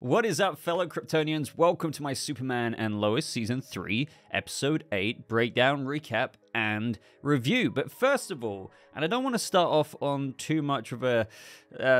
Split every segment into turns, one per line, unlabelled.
What is up, fellow Kryptonians? Welcome to my Superman and Lois Season 3, Episode 8 breakdown, recap, and review. But first of all, and I don't want to start off on too much of a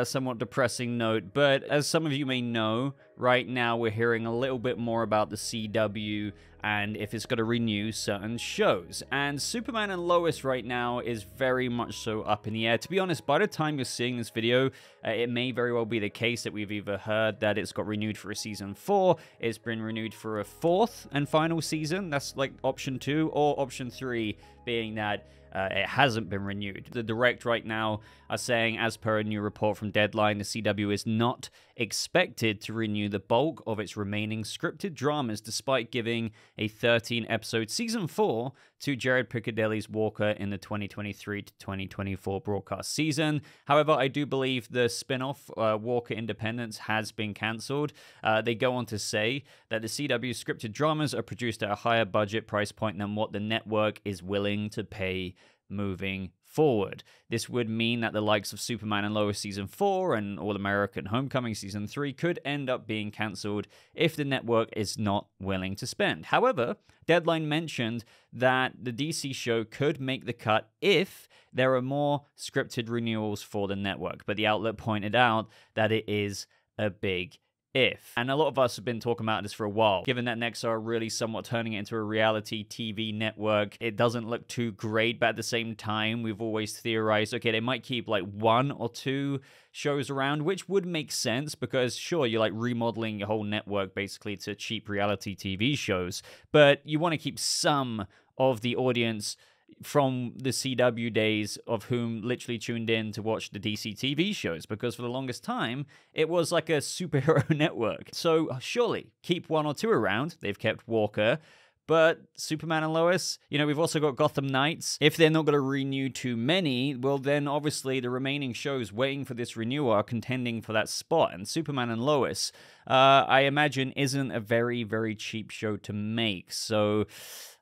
somewhat depressing note, but as some of you may know, right now we're hearing a little bit more about the CW and if it's going to renew certain shows. And Superman and Lois right now is very much so up in the air. To be honest, by the time you're seeing this video, it may very well be the case that we've either heard that it's got renewed for a season 4, it's been renewed for a 4th and final season, that's like option 2, or option 3 being that it hasn't been renewed. The Direct right now are saying, as per a new report from Deadline, the CW is not expected to renew the bulk of its remaining scripted dramas despite giving a 13-episode Season 4 to Jared Piccadelli's Walker in the 2023 to 2024 broadcast season. However, I do believe the spin-off Walker Independence has been cancelled. They go on to say that the CW scripted dramas are produced at a higher budget price point than what the network is willing to pay moving forward. This would mean that the likes of Superman and Lois Season 4 and All American Homecoming Season 3 could end up being cancelled if the network is not willing to spend. However, Deadline mentioned that the DC show could make the cut if there are more scripted renewals for the network, but the outlet pointed out that it is a big if. And a lot of us have been talking about this for a while. Given that Nexar are really somewhat turning it into a reality TV network, it doesn't look too great, but at the same time, we've always theorized, okay, they might keep like 1 or 2 shows around, which would make sense because sure, you're like remodeling your whole network basically to cheap reality TV shows, but you want to keep some of the audience from the CW days of whom literally tuned in to watch the DC TV shows, because for the longest time, it was like a superhero network. So surely keep 1 or 2 around. They've kept Walker, but Superman and Lois, you know, we've also got Gotham Knights. If they're not going to renew too many, well, then obviously the remaining shows waiting for this renewal are contending for that spot. And Superman and Lois, I imagine, isn't a very, very cheap show to make. So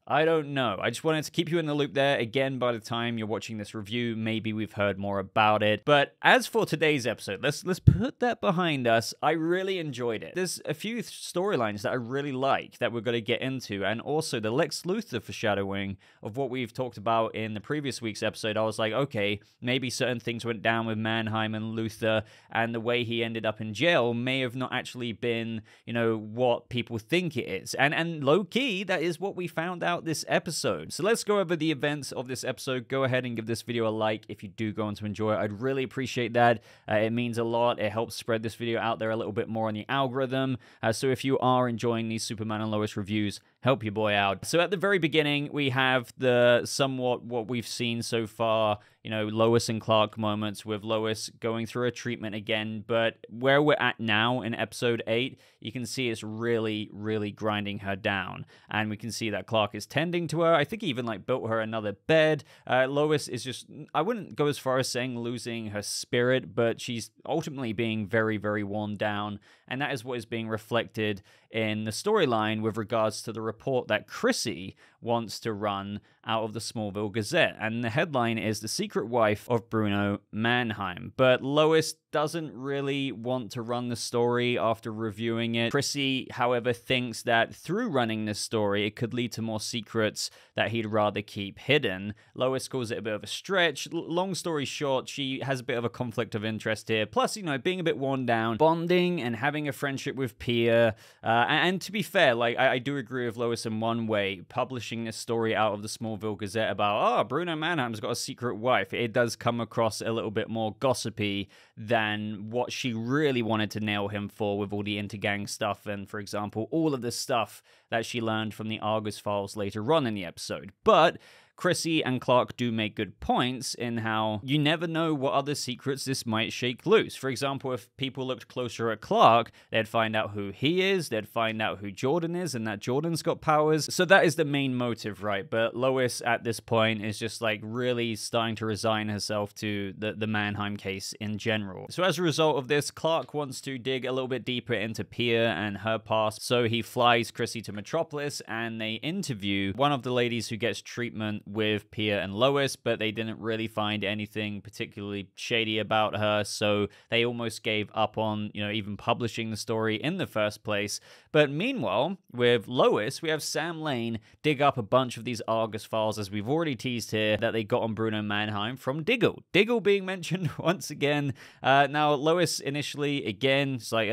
I don't know. I just wanted to keep you in the loop there. Again, by the time you're watching this review, maybe we've heard more about it. But as for today's episode, let's put that behind us. I really enjoyed it. There's a few storylines that I really like that we're going to get into, and also the Lex Luthor foreshadowing of what we've talked about in the previous week's episode. I was like, okay, maybe certain things went down with Mannheim and Luthor, and the way he ended up in jail may have not actually been, you know, what people think it is. And low-key, that is what we found out this episode. So let's go over the events of this episode. Go ahead and give this video a like if you do go on to enjoy it. I'd really appreciate that. It means a lot. It helps spread this video out there a little bit more on the algorithm. So if you are enjoying these Superman and Lois reviews, help your boy out. So at the very beginning, we have the somewhat what we've seen so far, you know, Lois and Clark moments with Lois going through a treatment again. But where we're at now in episode 8, you can see it's really, really grinding her down. And we can see that Clark is tending to her. I think he even like built her another bed. Lois is just, I wouldn't go as far as saying losing her spirit, but she's ultimately being very, very worn down. And that is what is being reflected in the storyline with regards to the report that Chrissy wants to run out of the Smallville Gazette. And the headline is The Secret Wife of Bruno Mannheim. But Lois doesn't really want to run the story after reviewing it. Chrissy, however, thinks that through running this story, it could lead to more secrets that he'd rather keep hidden. Lois calls it a bit of a stretch. Long story short, she has a bit of a conflict of interest here. Plus, you know, being a bit worn down, bonding and having a friendship with Peia. And to be fair, like, I do agree with Lois in one way. Publishing this story out of the Smallville Gazette about, oh, Bruno Mannheim's got a secret wife, it does come across a little bit more gossipy than what she really wanted to nail him for with all the intergang stuff and, for example, all of the stuff that she learned from the Argus files later on in the episode. But Chrissy and Clark do make good points in how you never know what other secrets this might shake loose. For example, if people looked closer at Clark, they'd find out who he is, they'd find out who Jordan is, and that Jordan's got powers. So that is the main motive, right? But Lois, at this point, is just like really starting to resign herself to the Mannheim case in general. So as a result of this, Clark wants to dig a little bit deeper into Peia and her past. So he flies Chrissy to Metropolis, and they interview one of the ladies who gets treatment with Peia and Lois, but they didn't really find anything particularly shady about her, so they almost gave up on, even publishing the story in the first place. But meanwhile, with Lois, we have Sam Lane dig up a bunch of these Argus files, as we've already teased here, that they got on Bruno Mannheim from Diggle. Diggle being mentioned once again. Now, Lois initially, again, it's like,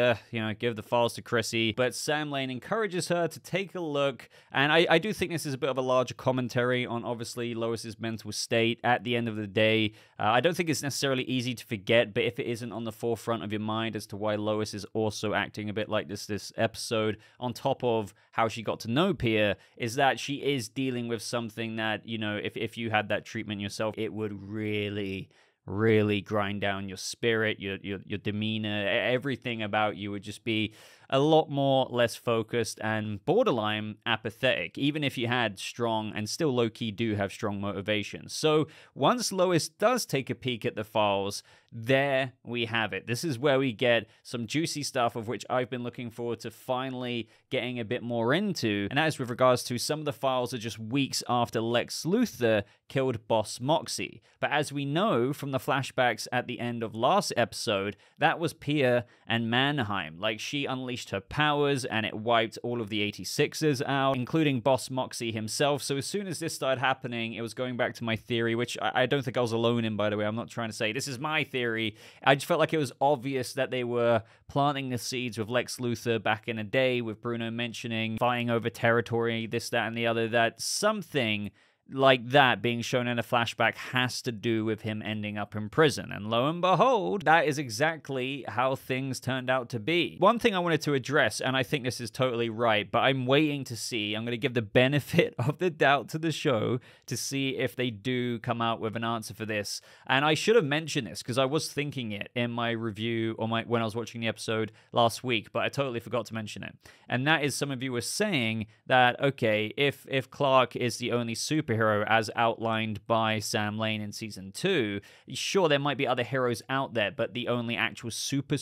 give the files to Chrissy, but Sam Lane encourages her to take a look, and I do think this is a bit of a larger commentary on, obviously, Lois's mental state at the end of the day. I don't think it's necessarily easy to forget, but if it isn't on the forefront of your mind as to why Lois is also acting a bit like this episode, on top of how she got to know Peia, is that she is dealing with something that, if you had that treatment yourself, it would really grind down your spirit, your demeanor, everything about you would just be a lot more less focused and borderline apathetic, even if you had strong, and still low-key do have strong motivations. So once Lois does take a peek at the files, there we have it. This is where we get some juicy stuff, of which I've been looking forward to finally getting a bit more into, and that is with regards to some of the files are just weeks after Lex Luthor killed Boss Moxie. But as we know from the flashbacks at the end of last episode, that was Peia and Mannheim. Like, she unleashed her powers and it wiped all of the 86ers out, including Boss Moxie himself. So as soon as this started happening, it was going back to my theory, which I don't think I was alone in, by the way. I'm not trying to say this is my theory. I just felt like it was obvious that they were planting the seeds with Lex Luthor back in a day, with Bruno mentioning fighting over territory, this, that, and the other, that something like that being shown in a flashback has to do with him ending up in prison. And lo and behold, that is exactly how things turned out to be. One thing I wanted to address, and I think this is totally right, but I'm waiting to see, I'm going to give the benefit of the doubt to the show to see if they do come out with an answer for this. And I should have mentioned this because I was thinking it in my review or when I was watching the episode last week, but I totally forgot to mention it. And that is, some of you were saying that, okay, if Clark is the only superhero as outlined by Sam Lane in season 2, sure, there might be other heroes out there, but the only actual super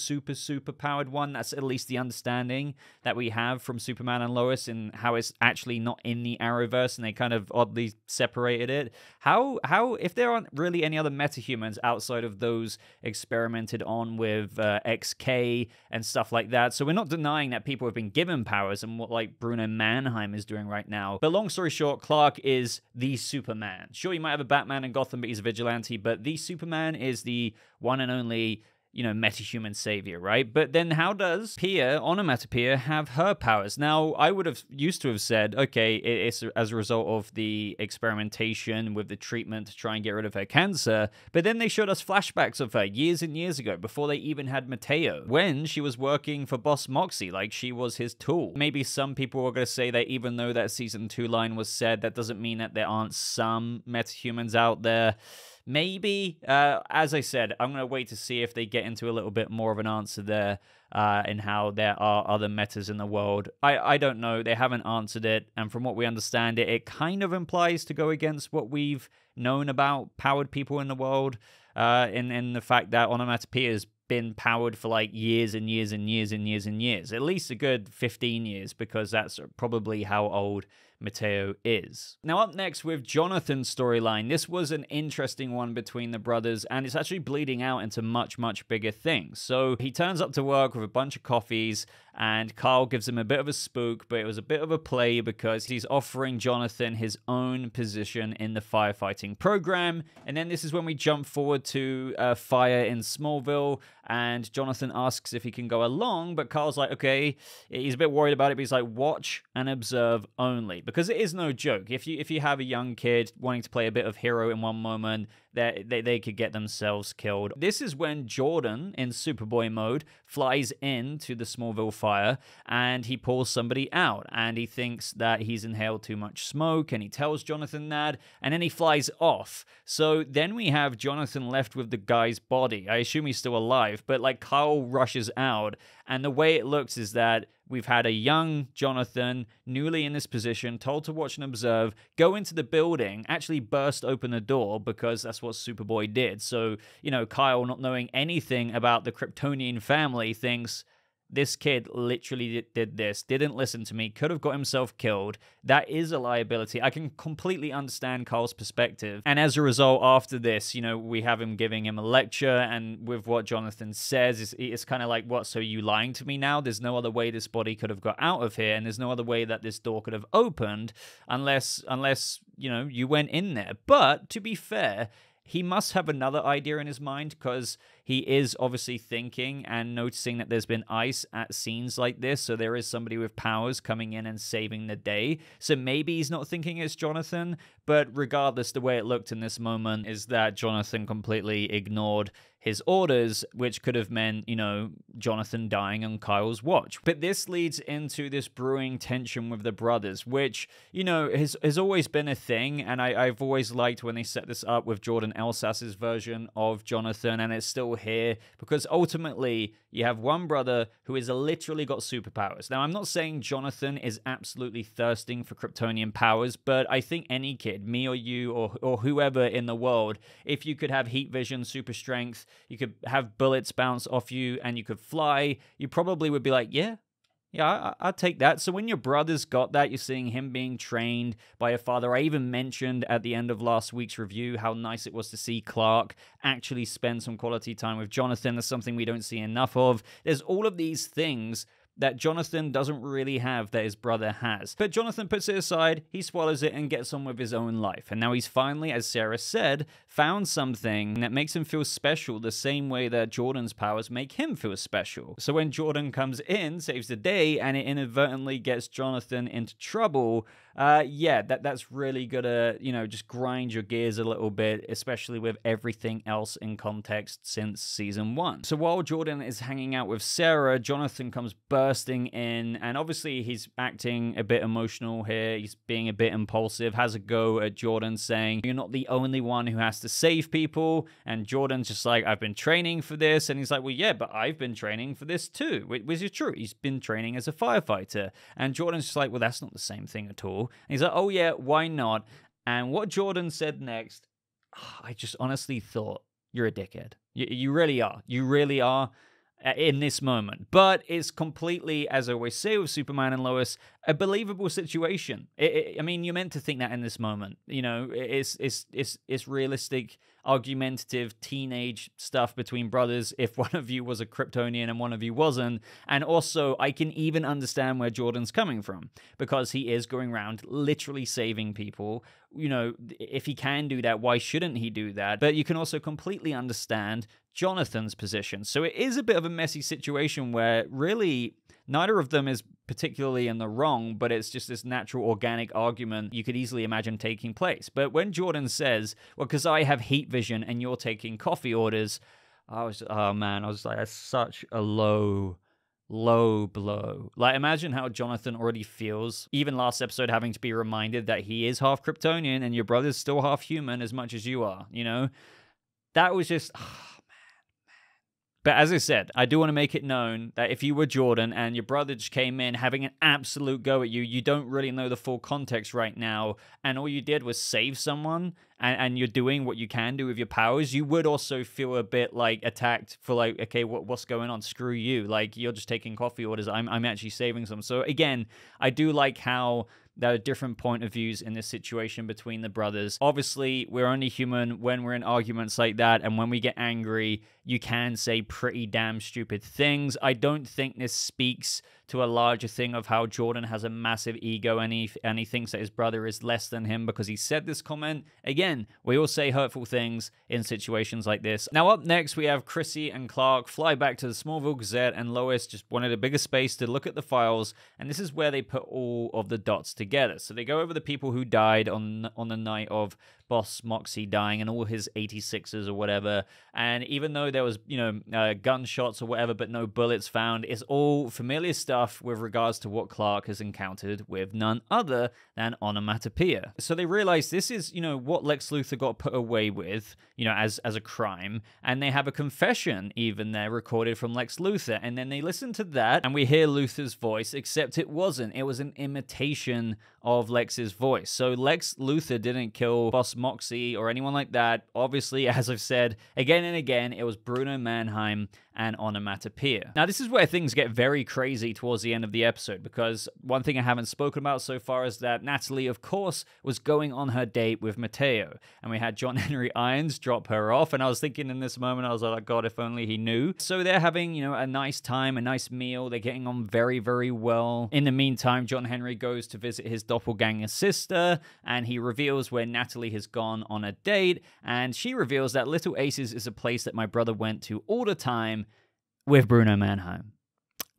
powered one, that's at least the understanding that we have from Superman and Lois, and how it's actually not in the Arrowverse and they kind of oddly separated it. How if there aren't really any other metahumans outside of those experimented on with XK and stuff like that, so we're not denying that people have been given powers, and what like Bruno Mannheim is doing right now. But long story short, Clark is the Superman. Sure, you might have a Batman in Gotham, but he's a vigilante, but the Superman is the one and only, metahuman savior, right? But then how does Peia, Onomatopoeia, have her powers? Now, I would have used to have said, okay, it's as a result of the experimentation with the treatment to try and get rid of her cancer, but then they showed us flashbacks of her years and years ago, before they even had Matteo, when she was working for Boss Moxie, like she was his tool. Maybe some people were going to say that even though that season 2 line was said, that doesn't mean that there aren't some metahumans out there. Maybe. As I said, I'm going to wait to see if they get into a little bit more of an answer there in how there are other metas in the world. I don't know. They haven't answered it. And from what we understand, it kind of implies to go against what we've known about powered people in the world, in the fact that Onomatopoeia has been powered for like years and years and years and years and years. At least a good 15 years, because that's probably how old Matteo is. Now, up next with Jonathan's storyline, this was an interesting one between the brothers, and it's actually bleeding out into much bigger things. So he turns up to work with a bunch of coffees, and Carl gives him a bit of a spook, but it was a bit of a play because he's offering Jonathan his own position in the firefighting program. And then this is when we jump forward to a fire in Smallville, and Jonathan asks if he can go along, but Carl's like, okay, he's a bit worried about it, but he's like, watch and observe only. Because it is no joke. If you have a young kid wanting to play a bit of hero in one moment, they could get themselves killed. This is when Jordan, in Superboy mode, flies into the Smallville fire, and he pulls somebody out, and he thinks that he's inhaled too much smoke, and he tells Jonathan that, and then he flies off. So then we have Jonathan left with the guy's body. I assume he's still alive, but like Kyle rushes out, and the way it looks is that we've had a young Jonathan, newly in this position, told to watch and observe, go into the building, actually burst open the door, because that's what Superboy did. So, Kyle, not knowing anything about the Kryptonian family, thinks, this kid literally did this, didn't listen to me, could have got himself killed. That is a liability. I can completely understand Carl's perspective. And as a result, after this, we have him giving him a lecture, and with what Jonathan says, it's kind of like, what, so you lying to me now? There's no other way this body could have got out of here, and there's no other way that this door could have opened unless you went in there. But to be fair, he must have another idea in his mind, because he is obviously thinking and noticing that there's been ice at scenes like this, so there is somebody with powers coming in and saving the day. So maybe he's not thinking it's Jonathan, but regardless, the way it looked in this moment is that Jonathan completely ignored his orders, which could have meant, Jonathan dying on Kyle's watch. But this leads into this brewing tension with the brothers, which, has always been a thing, and I've always liked when they set this up with Jordan Elsass's version of Jonathan, and it's still here, because ultimately you have one brother who has literally got superpowers. Now, I'm not saying Jonathan is absolutely thirsting for Kryptonian powers, but I think any kid, me or you or whoever in the world, if you could have heat vision, super strength, you could have bullets bounce off you, and you could fly, you probably would be like, yeah, I'd take that. So when your brother's got that, you're seeing him being trained by a father. I even mentioned at the end of last week's review how nice it was to see Clark actually spend some quality time with Jonathan. That's something we don't see enough of. There's all of these things that Jonathan doesn't really have that his brother has. But Jonathan puts it aside, he swallows it, and gets on with his own life. And now he's finally, as Sarah said, found something that makes him feel special the same way that Jordan's powers make him feel special. So when Jordan comes in, saves the day, and it inadvertently gets Jonathan into trouble, that's really gonna, just grind your gears a little bit, especially with everything else in context since season 1. So while Jordan is hanging out with Sarah, Jonathan comes bursting in, and obviously he's acting a bit emotional here. He's being a bit impulsive, has a go at Jordan, saying, "You're not the only one who has to save people." And Jordan's just like, "I've been training for this." And he's like, "Well, yeah, but I've been training for this too," which is true. He's been training as a firefighter. And Jordan's just like, "Well, that's not the same thing at all." And he's like, "Oh yeah, why not?" And what Jordan said next, I just honestly thought, you're a dickhead. You really are. You really are. In this moment. But it's completely, as I always say with Superman and Lois, a believable situation. I mean, you're meant to think that in this moment. It's realistic, argumentative, teenage stuff between brothers if one of you was a Kryptonian and one of you wasn't. And also, I can even understand where Jordan's coming from, because he is going around literally saving people. If he can do that, why shouldn't he do that? But you can also completely understand Jonathan's position. So it is a bit of a messy situation where really neither of them is particularly in the wrong, but it's just this natural organic argument you could easily imagine taking place. But when Jordan says, "Well, because I have heat vision and you're taking coffee orders," I was like, that's such a low blow. Like, imagine how Jonathan already feels, even last episode, having to be reminded that he is half Kryptonian and your brother's still half human as much as you are, That was just... But as I said, I do want to make it known that if you were Jordan and your brother just came in having an absolute go at you, you don't really know the full context right now, and all you did was save someone, and you're doing what you can do with your powers, you would also feel a bit like attacked for like, okay, what's going on? Screw you. Like, you're just taking coffee orders. I'm actually saving some. So again, I do like how there are different point of views in this situation between the brothers. Obviously, we're only human when we're in arguments like that, and when we get angry, you can say pretty damn stupid things. I don't think this speaks to a larger thing of how Jordan has a massive ego and he thinks that his brother is less than him because he said this comment. Again, we all say hurtful things in situations like this. Now up next, we have Chrissy and Clark fly back to the Smallville Gazette, and Lois just wanted a bigger space to look at the files, and this is where they put all of the dots together. So they go over the people who died on the night of Boss Moxie dying and all his 86ers or whatever, and even though there was, gunshots or whatever, but no bullets found, it's all familiar stuff with regards to what Clark has encountered with none other than onomatopoeia. So they realize this is, what Lex Luthor got put away with, as a crime, and they have a confession even there recorded from Lex Luthor, and then they listen to that, and we hear Luthor's voice, except it wasn't. It was an imitation of Lex's voice. So Lex Luthor didn't kill Boss Moxie or anyone like that. Obviously, as I've said again and again, it was Bruno Mannheim, and onomatopoeia. Now, this is where things get very crazy towards the end of the episode, because one thing I haven't spoken about so far is that Natalie, of course, was going on her date with Matteo, and we had John Henry Irons drop her off, and I was thinking in this moment, I was like, God, if only he knew. So they're having, you know, a nice time, a nice meal. They're getting on very, very well. In the meantime, John Henry goes to visit his doppelganger sister, and he reveals where Natalie has gone on a date, and she reveals that Little Aces is a place that my brother went to all the time with Bruno Mannheim.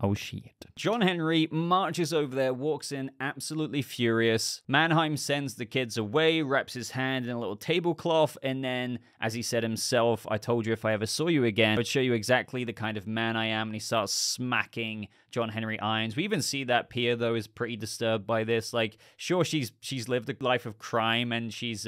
Oh shit. John Henry marches over there, walks in absolutely furious. Mannheim sends the kids away, wraps his hand in a little tablecloth, and then, as he said himself, I told you if I ever saw you again, I would show you exactly the kind of man I am, and he starts smacking John Henry Irons. We even see that Peia, though, is pretty disturbed by this. Like, sure, she's lived a life of crime, and she's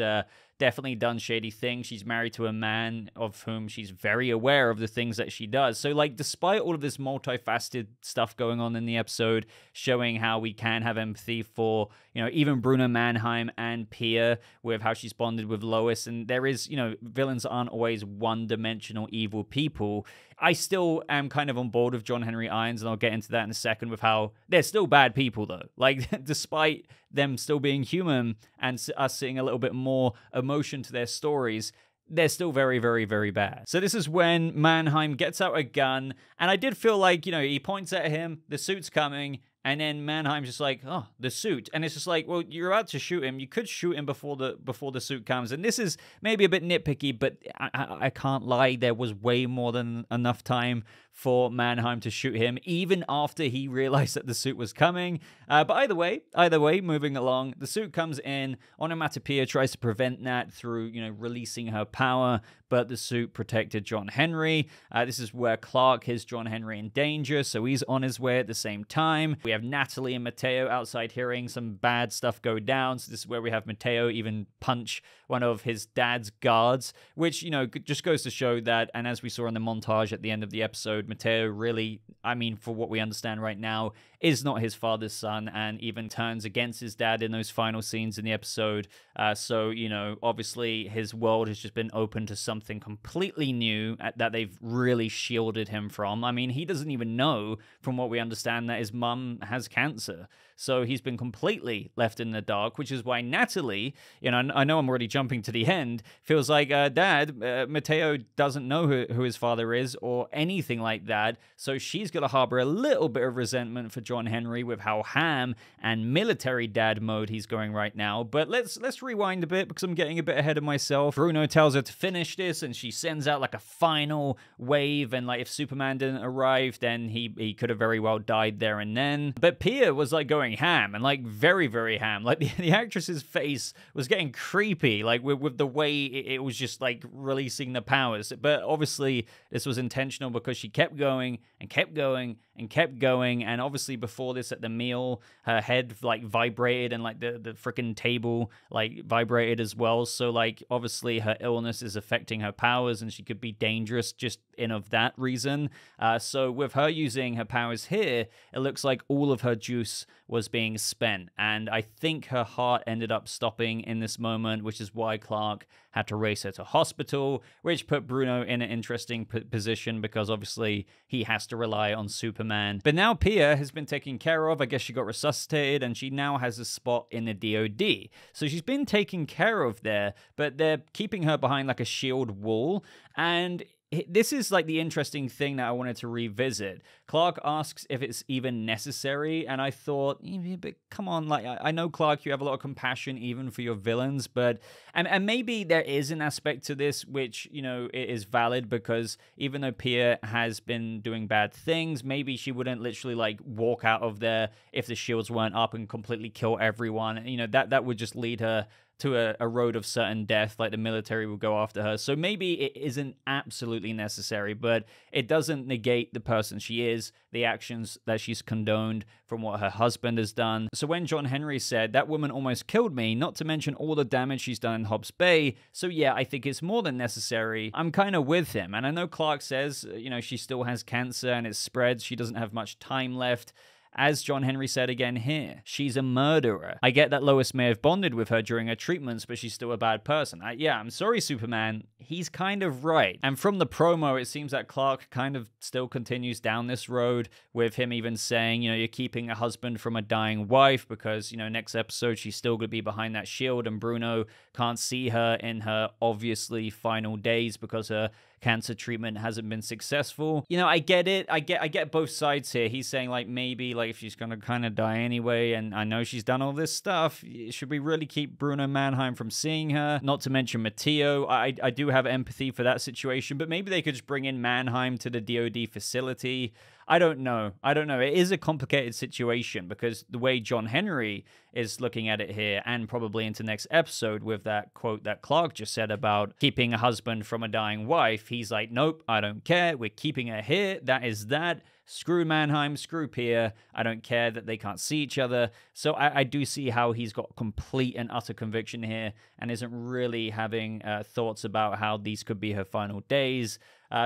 definitely done shady things. She's married to a man of whom she's very aware of the things that she does. So, like, despite all of this multifaceted stuff going on in the episode, showing how we can have empathy for, you know, even Bruno Mannheim and Peia, with how she's bonded with Lois, and there is, you know, villains aren't always one-dimensional evil people. I still am kind of on board with John Henry Irons, and I'll get into that in a second, with how they're still bad people, though. Like, despite them still being human and us seeing a little bit more emotion to their stories, they're still very, very, very bad. So this is when Mannheim gets out a gun, and I did feel like, you know, he points at him, the suit's coming, and then Mannheim's just like, oh, the suit. And it's just like, well, you're about to shoot him. You could shoot him before the suit comes. And this is maybe a bit nitpicky, but I can't lie. There was way more than enough time for Mannheim to shoot him, even after he realized that the suit was coming. But either way, moving along, the suit comes in. Onomatopoeia tries to prevent Nat through, you know, releasing her power, but the suit protected John Henry. This is where Clark hears John Henry in danger, so he's on his way at the same time. We have Natalie and Matteo outside hearing some bad stuff go down, so this is where we have Matteo even punch one of his dad's guards, which, you know, just goes to show that, and as we saw in the montage at the end of the episode, Matteo really, I mean, for what we understand right now, is not his father's son, and even turns against his dad in those final scenes in the episode. So, you know, obviously his world has just been open to something completely new that they've really shielded him from. I mean, he doesn't even know, from what we understand, that his mum has cancer. So he's been completely left in the dark, which is why Natalie, you know, I know I'm already jumping to the end, feels like, Dad, Matteo doesn't know who his father is or anything like that. So she's going to harbor a little bit of resentment for John Henry with how ham and military dad mode he's going right now. But let's rewind a bit, because I'm getting a bit ahead of myself. Bruno tells her to finish this, and she sends out like a final wave, and like if Superman didn't arrive, then he could have very well died there and then. But Peia was like going ham, and like very, very ham. Like the actress's face was getting creepy, like with the way it was just like releasing the powers. But obviously this was intentional, because she kept going and kept going and kept going. And obviously before this at the meal, her head like vibrated, and like the freaking table like vibrated as well. So like obviously her illness is affecting her powers, and she could be dangerous just in of that reason. So with her using her powers here, it looks like all of her juice was being spent, and I think her heart ended up stopping in this moment, which is why Clark had to race her to hospital, which put Bruno in an interesting position, because obviously he has to rely on Superman. But now Peia has been taken care of. I guess she got resuscitated, and she now has a spot in the DOD. So she's been taken care of there, but they're keeping her behind like a shield wall, and this is like the interesting thing that I wanted to revisit. Clark asks if it's even necessary, and I thought, but come on, like I know, Clark, you have a lot of compassion even for your villains, but and maybe there is an aspect to this which, you know, it is valid, because even though Peia has been doing bad things, maybe she wouldn't literally like walk out of there if the shields weren't up and completely kill everyone. You know, that would just lead her to a road of certain death, like the military will go after her. So maybe it isn't absolutely necessary, but it doesn't negate the person she is, the actions that she's condoned from what her husband has done. So when John Henry said, that woman almost killed me, not to mention all the damage she's done in Hobbs Bay, so yeah, I think it's more than necessary, I'm kind of with him. And I know Clark says, you know, she still has cancer and it spreads, she doesn't have much time left. as John Henry said again here, she's a murderer. I get that Lois may have bonded with her during her treatments, but she's still a bad person. Yeah, I'm sorry, Superman. He's kind of right. And from the promo, it seems that Clark kind of still continues down this road, with him even saying, you're keeping a husband from a dying wife because, next episode she's still going to be behind that shield and Bruno can't see her in her obviously final days because her cancer treatment hasn't been successful. I get it. I get both sides here. He's saying maybe if she's gonna kind of die anyway, and I know she's done all this stuff, should we really keep Bruno Mannheim from seeing her? Not to mention Matteo. I do have empathy for that situation, but maybe they could just bring in Mannheim to the DoD facility. I don't know. It is a complicated situation because the way John Henry is looking at it here, and probably into next episode with that quote that Clark just said about keeping a husband from a dying wife, he's like, nope, I don't care. We're keeping her here. That is that. Screw Mannheim, screw Peia. I don't care that they can't see each other. So I do see how he's got complete and utter conviction here and isn't really having thoughts about how these could be her final days.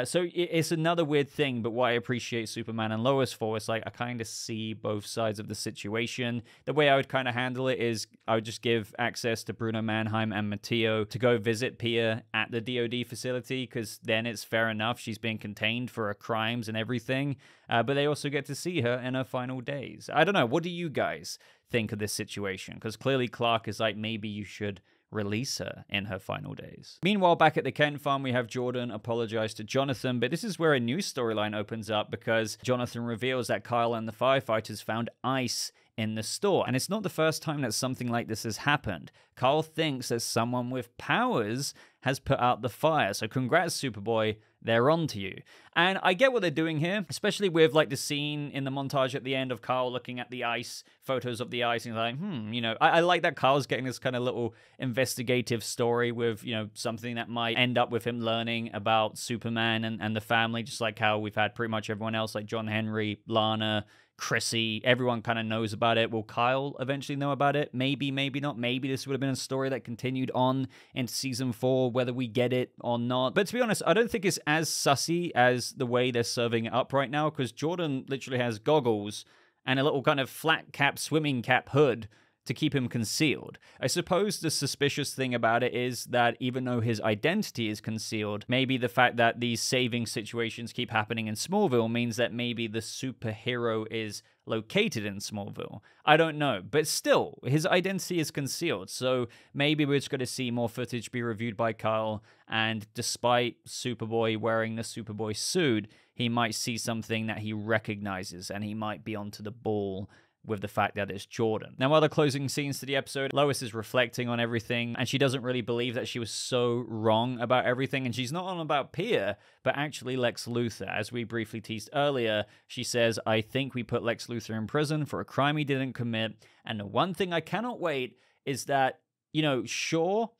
So it's another weird thing, but what I appreciate Superman and Lois for is I kind of see both sides of the situation. The way I would kind of handle it is I would just give access to Bruno Mannheim and Matteo to go visit Peia at the DoD facility, because then it's fair enough. She's being contained for her crimes and everything, but they also get to see her in her final days. I don't know. What do you guys think of this situation? Because clearly Clark is maybe you should release her in her final days. Meanwhile, back at the Kent farm, we have Jordan apologize to Jonathan, but this is where a new storyline opens up because Jonathan reveals that Kyle and the firefighters found ice in the store. And it's not the first time that something like this has happened. Kyle thinks that someone with powers has put out the fire. So congrats, Superboy. They're on to you. And I get what they're doing here, especially with the scene in the montage at the end of Kyle looking at the ice, photos of the ice, and he's like, I like that Kyle's getting this kind of little investigative story with, something that might end up with him learning about Superman and the family, just like how we've had pretty much everyone else, like John Henry, Lana, Chrissy, everyone kind of knows about it. Will Kyle eventually know about it? Maybe, maybe not. Maybe this would have been a story that continued on into season 4, whether we get it or not. But to be honest, I don't think it's as sussy as the way they're serving it up right now, because Jordan literally has goggles and a little kind of flat cap swimming cap hood to keep him concealed. I suppose the suspicious thing about it is that even though his identity is concealed, maybe the fact that these saving situations keep happening in Smallville means that maybe the superhero is located in Smallville. I don't know, but still, his identity is concealed, so maybe we're just going to see more footage be reviewed by Kyle, and despite Superboy wearing the Superboy suit, he might see something that he recognizes, and he might be onto the ball with the fact that it's Jordan. Now, other closing scenes to the episode, Lois is reflecting on everything, and she doesn't really believe that she was so wrong about everything, and she's not on about Peia, but actually Lex Luthor. As we briefly teased earlier, she says, I think we put Lex Luthor in prison for a crime he didn't commit, and the one thing I cannot wait is that, sure,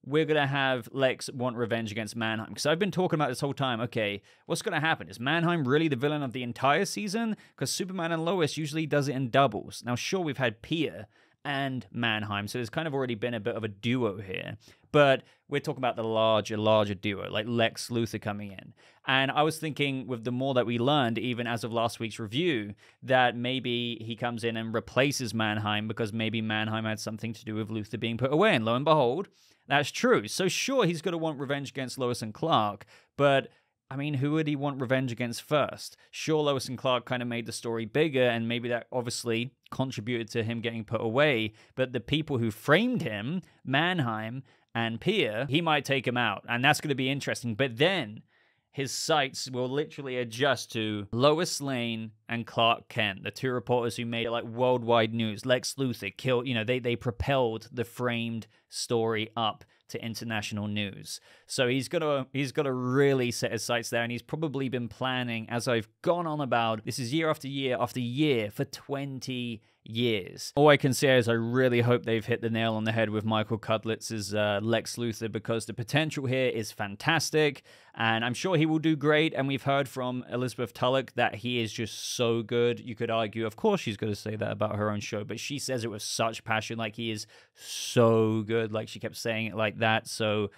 we're going to have Lex want revenge against Mannheim. Because I've been talking about this whole time, okay, what's going to happen? Is Mannheim really the villain of the entire season? Because Superman and Lois usually does it in doubles. Now, sure, we've had Peia and Mannheim, so there's kind of already been a bit of a duo here. But we're talking about the larger duo, like Lex Luthor coming in. And I was thinking, with the more that we learned, even as of last week's review, that maybe he comes in and replaces Mannheim because maybe Mannheim had something to do with Luthor being put away. And lo and behold, that's true. So sure, he's going to want revenge against Lois and Clark, but I mean, who would he want revenge against first? Sure, Lois and Clark kind of made the story bigger, and maybe that obviously contributed to him getting put away, but the people who framed him, Mannheim and Peia, he might take him out, and that's going to be interesting. But then his sights will literally adjust to Lois Lane and Clark Kent, the two reporters who made it worldwide news. Lex Luthor killed, they propelled the framed story up to international news. So he's got to really set his sights there, and he's probably been planning, as I've gone on about, this is year after year after year for 20 years. All I can say is I really hope they've hit the nail on the head with Michael Cudlitz's Lex Luthor, because the potential here is fantastic, and I'm sure he will do great. And we've heard from Elizabeth Tulloch that he is just so good. You could argue, of course she's going to say that about her own show, but she says it with such passion, he is so good, she kept saying it like that. So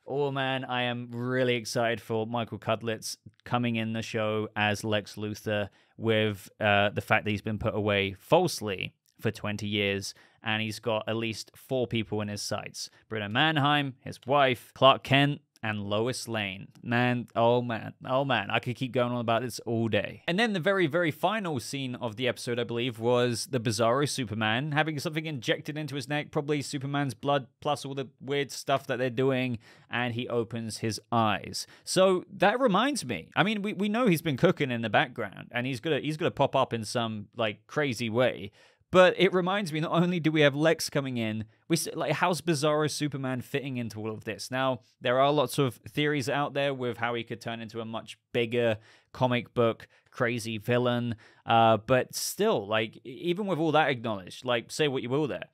Oh man, I am really excited for Michael Cudlitz coming in the show as Lex Luthor, with the fact that he's been put away falsely for 20 years, and he's got at least 4 people in his sights. Bruno Mannheim, his wife, Clark Kent, and Lois Lane. Man, oh man, I could keep going on about this all day. And then the very, very final scene of the episode, I believe, was the Bizarro Superman having something injected into his neck, probably Superman's blood plus all the weird stuff that they're doing, and he opens his eyes. So that reminds me, I mean, we know he's been cooking in the background, and he's gonna pop up in some like crazy way. But it reminds me, not only do we have Lex coming in, how's Bizarro Superman fitting into all of this? Now, there are lots of theories out there with how he could turn into a much bigger comic book crazy villain. But still, like, even with all that acknowledged, like, say what you will there,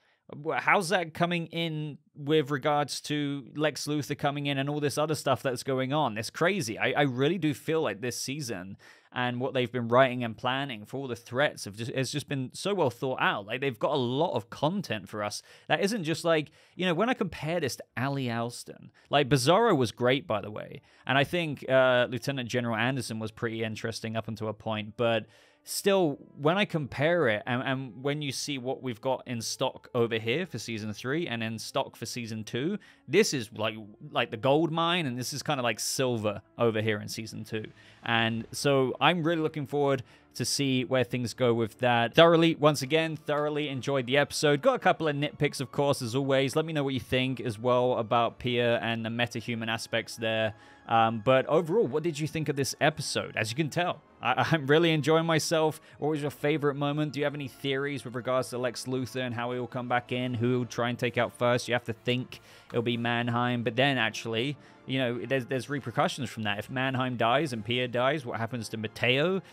how's that coming in with regards to Lex Luthor coming in and all this other stuff that's going on? It's crazy. I really do feel like this season and what they've been writing and planning for all the threats has just been so well thought out. Like, they've got a lot of content for us that isn't just like, you know, when I compare this to Ali Alston, like, Bizarro was great, by the way, and I think Lieutenant General Anderson was pretty interesting up until a point, but still, when I compare it, and when you see what we've got in stock over here for Season 3 and in stock for Season 2, this is like the gold mine, and this is kind of like silver over here in Season 2. And so I'm really looking forward to see where things go with that. Once again, thoroughly enjoyed the episode. Got a couple of nitpicks, of course, as always. Let me know what you think as well about Peia and the meta-human aspects there. But overall, what did you think of this episode? As you can tell, I'm really enjoying myself. What was your favorite moment? Do you have any theories with regards to Lex Luthor and how he will come back in? Who he'll try and take out first? You have to think it'll be Mannheim, but then actually, you know, there's repercussions from that. If Mannheim dies and Peia dies, what happens to Matteo?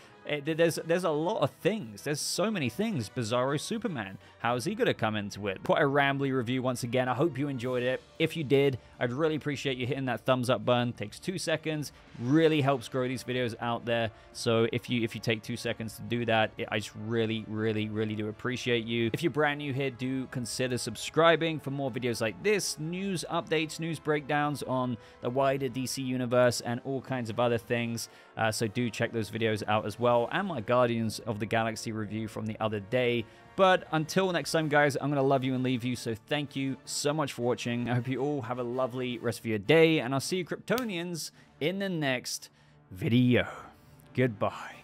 There's a lot of things. There's so many things. Bizarro Superman. How is he going to come into it? Quite a rambly review once again. I hope you enjoyed it. If you did, I'd really appreciate you hitting that thumbs up button. It takes 2 seconds. Really helps grow these videos out there. So if you take 2 seconds to do that, I just really, really, really do appreciate you. If you're brand new here, do consider subscribing for more videos like this, news updates, news breakdowns on the wider DC universe, and all kinds of other things. So do check those videos out as well, and my Guardians of the Galaxy review from the other day. But until next time, guys, I'm going to love you and leave you. So thank you so much for watching. I hope you all have a lovely rest of your day, and I'll see you Kryptonians in the next video. Goodbye.